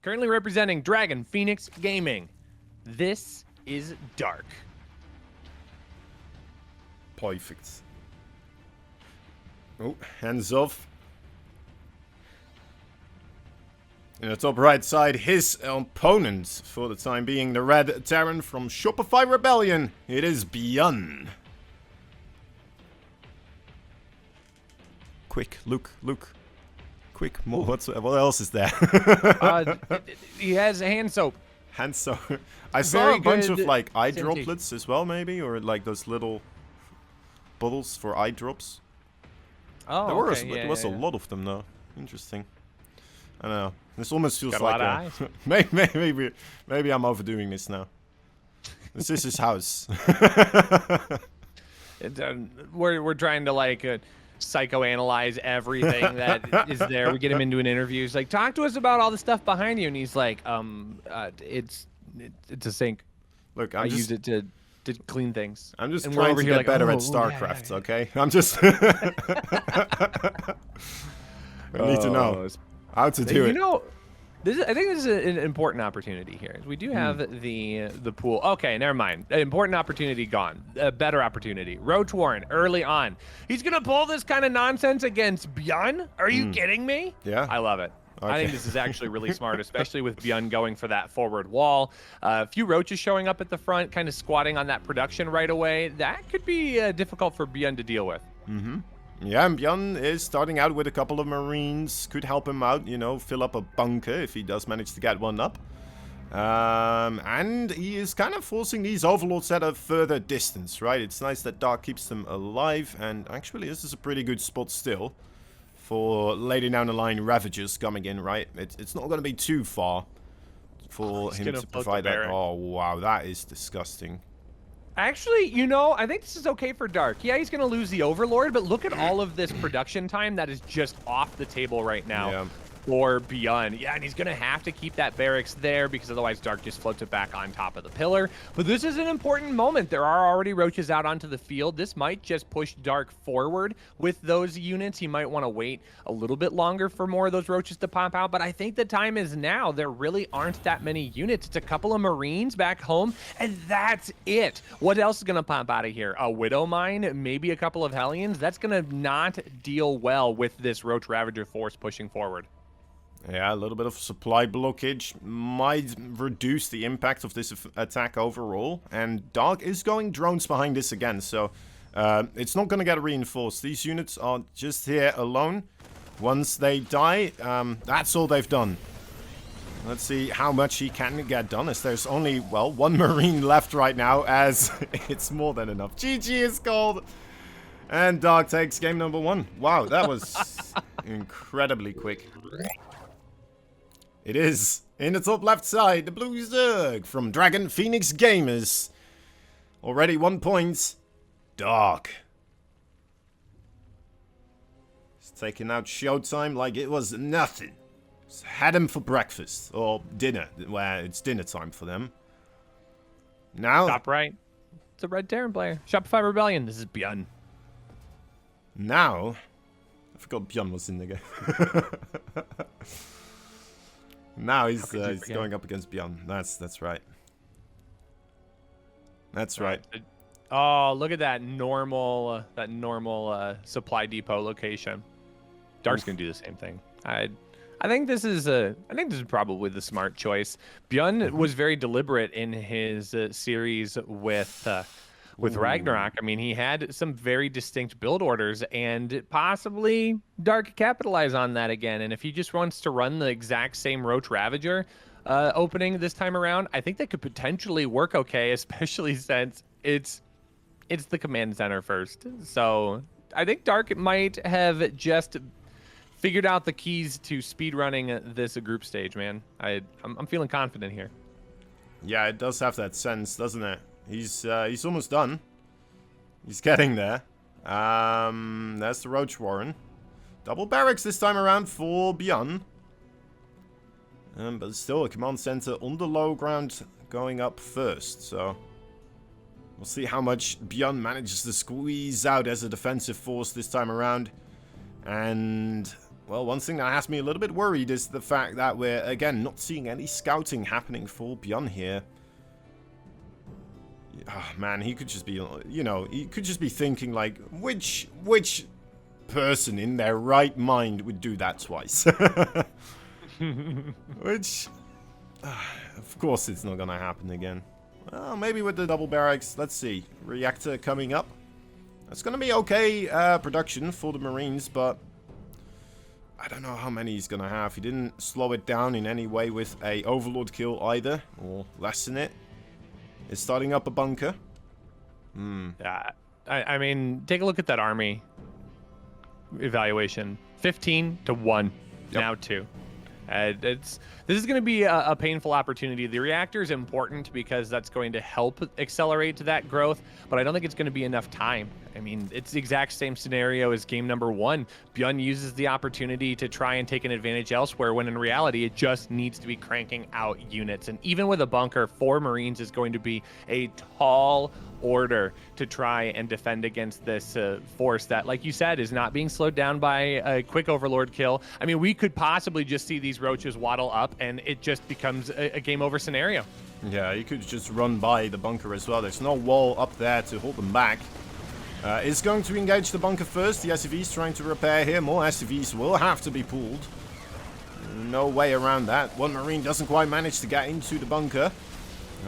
currently representing Dragon Phoenix Gaming. This is Dark. Perfect. Oh, hands off. In the top right side, his opponent, for the time being, the Red Terran from Shopify Rebellion. It is Byun. Quick, look. Quick, more. What else is there? He has hand soap. Hand soap. I saw Very a bunch of good like eye sanitation. droplets as well, maybe, or like those little bottles for eye drops. Oh, There okay. was a lot of them though. Interesting. I don't know. This almost feels Got a like lot of maybe I'm overdoing this now. This is his house. We're trying to like psychoanalyze everything that is there. We get him into an interview. He's like, talk to us about all the stuff behind you, and he's like, it's a sink. Look, I use it to clean things. I'm just And we're trying over to here get like, better at oh, StarCraft, yeah. okay? I'm just I need to know how to do You it. know, I think this is an important opportunity here. We do have the pool. Okay, never mind. Important opportunity gone. A better opportunity. Roach Warren early on. He's gonna pull this kind of nonsense against Byun. Are you kidding me? Yeah. I love it. I Okay. think this is actually really smart, especially with Byun going for that forward wall. A few roaches showing up at the front, kind of squatting on that production right away. That could be difficult for Byun to deal with. Yeah, and Byun is starting out with a couple of Marines. Could help him out, you know, fill up a bunker if he does manage to get one up. And he is kind of forcing these overlords at a further distance, right? It's nice that Dark keeps them alive, and actually this is a pretty good spot still for later down the line Ravagers coming in, right? It's not going to be too far for him gonna to float the provide that. barrack. Oh, wow, that is disgusting. Actually, you know, I think this is okay for Dark. Yeah, he's going to lose the Overlord, but look at all of this production time that is just off the table right now Yeah. for Byun. Yeah, and he's going to have to keep that barracks there because otherwise Dark just floats it back on top of the pillar. But this is an important moment. There are already roaches out onto the field. This might just push Dark forward with those units. He might want to wait a little bit longer for more of those roaches to pop out, but I think the time is now. There really aren't that many units. It's a couple of Marines back home, and that's it. What else is going to pop out of here? A Widow Mine, maybe a couple of Hellions? That's going to not deal well with this Roach Ravager force pushing forward. Yeah, a little bit of supply blockage might reduce the impact of this attack overall. And Dark is going drones behind this again, so it's not going to get reinforced. These units are just here alone. Once they die, that's all they've done. Let's see how much he can get done, as there's only, well, one Marine left right now, as it's more than enough. GG is called. And Dark takes game number 1. Wow, that was incredibly quick. It is, in the top left side, the Blue Zerg from Dragon Phoenix Gamers. Already 1 point. Dark. He's taking out Showtime like it was nothing. Just had him for breakfast, or dinner. Well, it's dinner time for them. Now, Top right. It's a Red Terran player. Shopify Rebellion. This is Byun. now, I forgot Byun was in the game. Now he's going up against Byun. That's right. That's right. Oh, look at that normal supply depot location. Dark's gonna do the same thing. I think this is probably the smart choice. Byun was very deliberate in his series with Ragnarok. I mean, he had some very distinct build orders, and possibly Dark capitalize on that again. And if he just wants to run the exact same Roach Ravager opening this time around, I think that could potentially work okay, especially since it's the command center first. So I think Dark might have just figured out the keys to speedrunning this group stage, man. I'm feeling confident here. Yeah, it does have that sense, doesn't it? He's almost done. He's getting there. There's the Roach Warren. Double barracks this time around for Byun. But still a command center on the low ground going up first. So we'll see how much Byun manages to squeeze out as a defensive force this time around. And well, one thing that has me a little bit worried is the fact that we're, again, not seeing any scouting happening for Byun here. Oh, man, he could just be, you know, he could just be thinking, like, which person in their right mind would do that twice? Which, of course, it's not gonna happen again. Well, maybe with the double barracks. Let's see. Reactor coming up. That's gonna be okay production for the Marines, but I don't know how many he's gonna have. He didn't slow it down in any way with a Overlord kill either, or lessen it. It's starting up a bunker. Yeah, I mean, take a look at that army evaluation. 15 to 1, now 2. This is going to be a painful opportunity. The reactor is important because that's going to help accelerate that growth, but I don't think it's going to be enough time. I mean, it's the exact same scenario as game number 1. Byun uses the opportunity to try and take an advantage elsewhere, when in reality, it just needs to be cranking out units. And even with a bunker, 4 Marines is going to be a tall order to try and defend against this force that, like you said, is not being slowed down by a quick Overlord kill. I mean, we could possibly just see these roaches waddle up and it just becomes a game over scenario. Yeah, you could just run by the bunker as well. There's no wall up there to hold them back. It's going to engage the bunker first. The SCV's trying to repair here. More SCVs will have to be pulled. No way around that. One Marine doesn't quite manage to get into the bunker.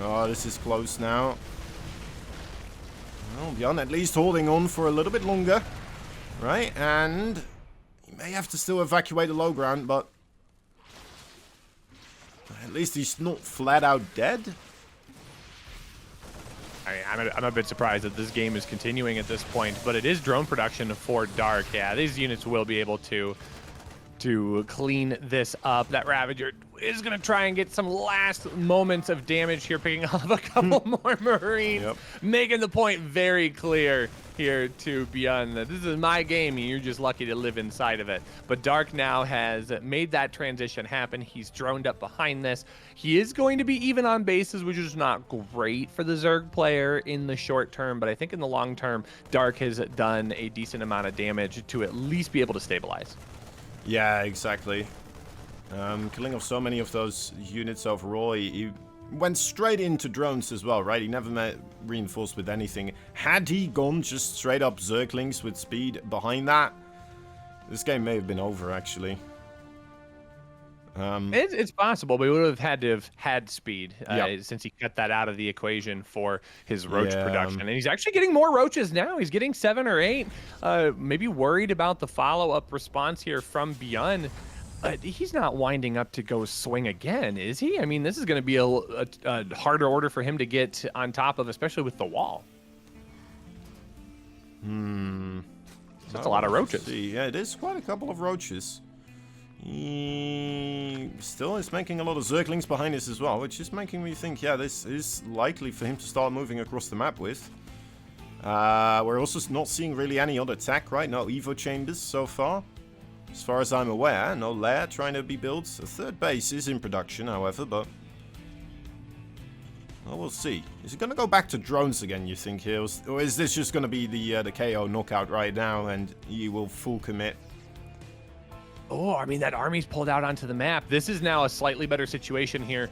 Oh, this is close now. Well, Byun at least holding on for a little bit longer. Right, and he may have to still evacuate the low ground, but at least he's not flat out dead. I'm a bit surprised that this game is continuing at this point, but it is drone production for Dark. Yeah, these units will be able to clean this up. That Ravager is going to try and get some last moments of damage here, picking off a couple more Marines, making the point very clear here to Byun that this is my game and you're just lucky to live inside of it. But Dark now has made that transition happen. He's droned up behind this. He is going to be even on bases, which is not great for the Zerg player in the short term, but I think in the long term, Dark has done a decent amount of damage to at least be able to stabilize. Yeah, exactly. Killing off so many of those units overall. He went straight into drones as well, right? He never met reinforced with anything. Had he gone just straight up Zerglings with speed behind that, this game may have been over, actually. It's possible, but he would have had to have had speed since he cut that out of the equation for his roach production. And he's actually getting more roaches now. He's getting 7 or 8. Maybe worried about the follow-up response here from Byun. He's not winding up to go swing again, is he? I mean, this is going to be a harder order for him to get on top of, especially with the wall. That's a lot of roaches. Yeah, it is quite a couple of roaches. He still is making a lot of Zerglings behind us as well, which is making me think, yeah, this is likely for him to start moving across the map with. We're also not seeing really any other tech, right? No Evo chambers so far. As far as I'm aware, no lair trying to be built. A third base is in production, however, but well, we'll see. Is it going to go back to drones again, you think, here? Or is this just going to be the KO knockout right now and he will full commit? Oh, I mean, that army's pulled out onto the map. This is now a slightly better situation here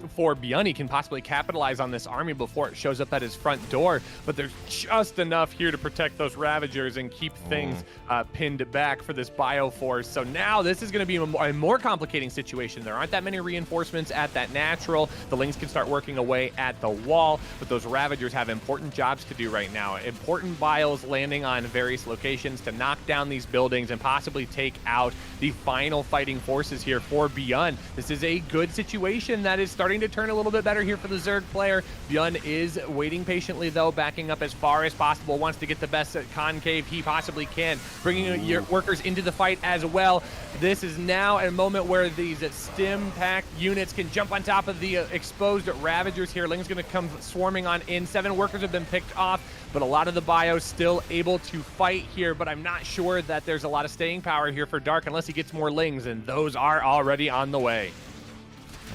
for Byun. He can possibly capitalize on this army before it shows up at his front door, but there's just enough here to protect those Ravagers and keep things pinned back for this Bioforce. So now this is going to be a more complicating situation. There aren't that many reinforcements at that natural. The Lings can start working away at the wall, but those Ravagers have important jobs to do right now. Important Bios landing on various locations to knock down these buildings and possibly take out the final fighting forces here for Byun. This is a good situation that is starting to turn a little bit better here for the Zerg player. Byun is waiting patiently, though, backing up as far as possible, wants to get the best concave he possibly can, bringing your workers into the fight as well. This is now a moment where these stim-packed units can jump on top of the exposed Ravagers here. Ling's going to come swarming on in. 7 workers have been picked off, but a lot of the bios still able to fight here, but I'm not sure that there's a lot of staying power here for Dark unless he gets more Lings, and those are already on the way.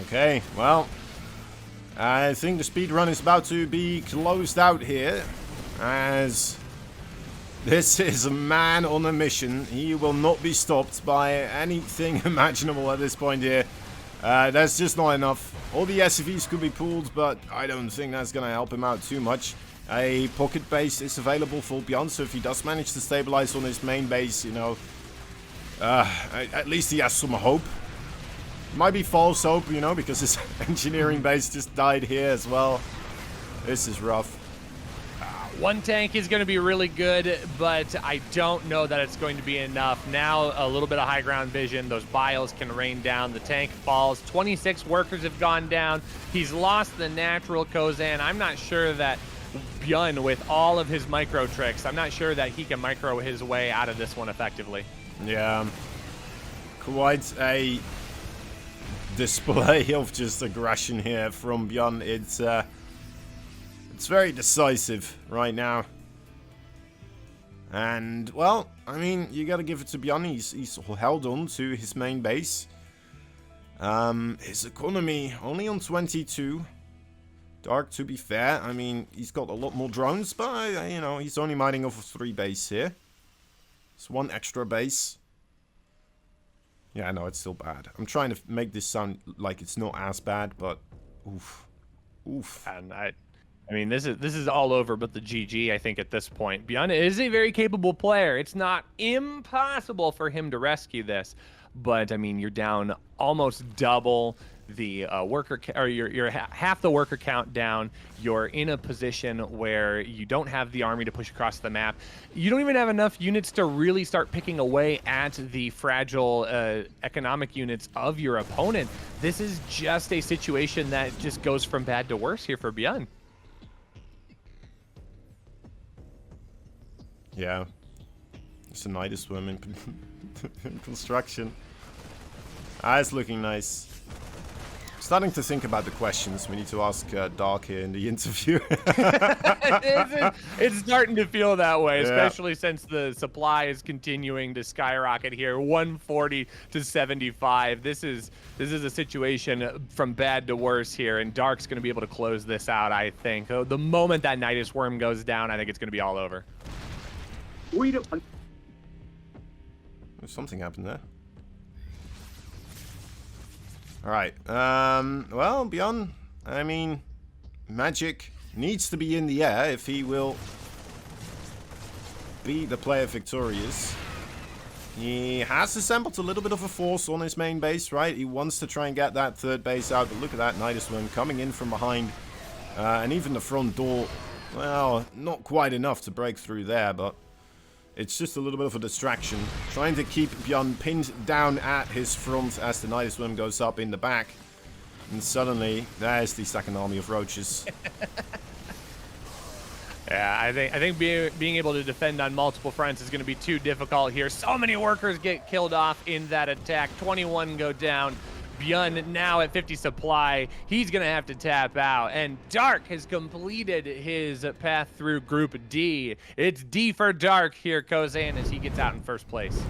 Okay, well, I think the speed run is about to be closed out here, as This is a man on a mission. He will not be stopped by anything imaginable at this point here. That's just not enough. All the SCVs could be pulled, but I don't think that's going to help him out too much. A pocket base is available for Byun, so if he does manage to stabilize on his main base, you know, at least he has some hope. Might be false hope, you know, because his engineering base just died here as well. This is rough. One tank is going to be really good, but I don't know that it's going to be enough. Now, a little bit of high ground vision. Those biles can rain down. The tank falls. 26 workers have gone down. He's lost the natural Kozan. I'm not sure that Byun, with all of his micro tricks, I'm not sure that he can micro his way out of this one effectively. Yeah. Quite a display of just aggression here from Byun. It's very decisive right now. And, well, I mean, you gotta give it to Byun. He's held on to his main base. His economy only on 22. Dark, to be fair, I mean, he's got a lot more drones, but, you know, he's only mining off of 3 base here. It's 1 extra base. Yeah, no, it's still bad. I'm trying to make this sound like it's not as bad, but oof. Oof. And I mean, this is all over but the GG, I think, at this point. Byun is a very capable player. It's not impossible for him to rescue this, but, I mean, you're down almost double the worker, or you're half the worker count down. You're in a position where you don't have the army to push across the map. You don't even have enough units to really start picking away at the fragile economic units of your opponent. This is just a situation that just goes from bad to worse here for Byun. Yeah, it's a night swim in construction. It's looking nice. Starting to think about the questions we need to ask Dark here in the interview. It's starting to feel that way, Yeah. especially since the supply is continuing to skyrocket here, 140 to 75. This is a situation from bad to worse here, and Dark's going to be able to close this out, I think. The moment that Nidus Worm goes down, I think it's going to be all over. Something happened there. Alright, well, Byun, I mean, Magic needs to be in the air if he will be the player victorious. He has assembled a little bit of a force on his main base, right? He wants to try and get that 3rd base out, but look at that Nidus Worm coming in from behind. And even the front door, well, not quite enough to break through there, but it's just a little bit of a distraction. Trying to keep Byun pinned down at his front as the Nidus Worm goes up in the back. And suddenly, there's the second army of roaches. Yeah, I think being able to defend on multiple fronts is going to be too difficult here. So many workers get killed off in that attack. 21 go down. Byun now at 50 supply. He's going to have to tap out. And Dark has completed his path through Group D. It's D for Dark here, Kozan, as he gets out in 1st place.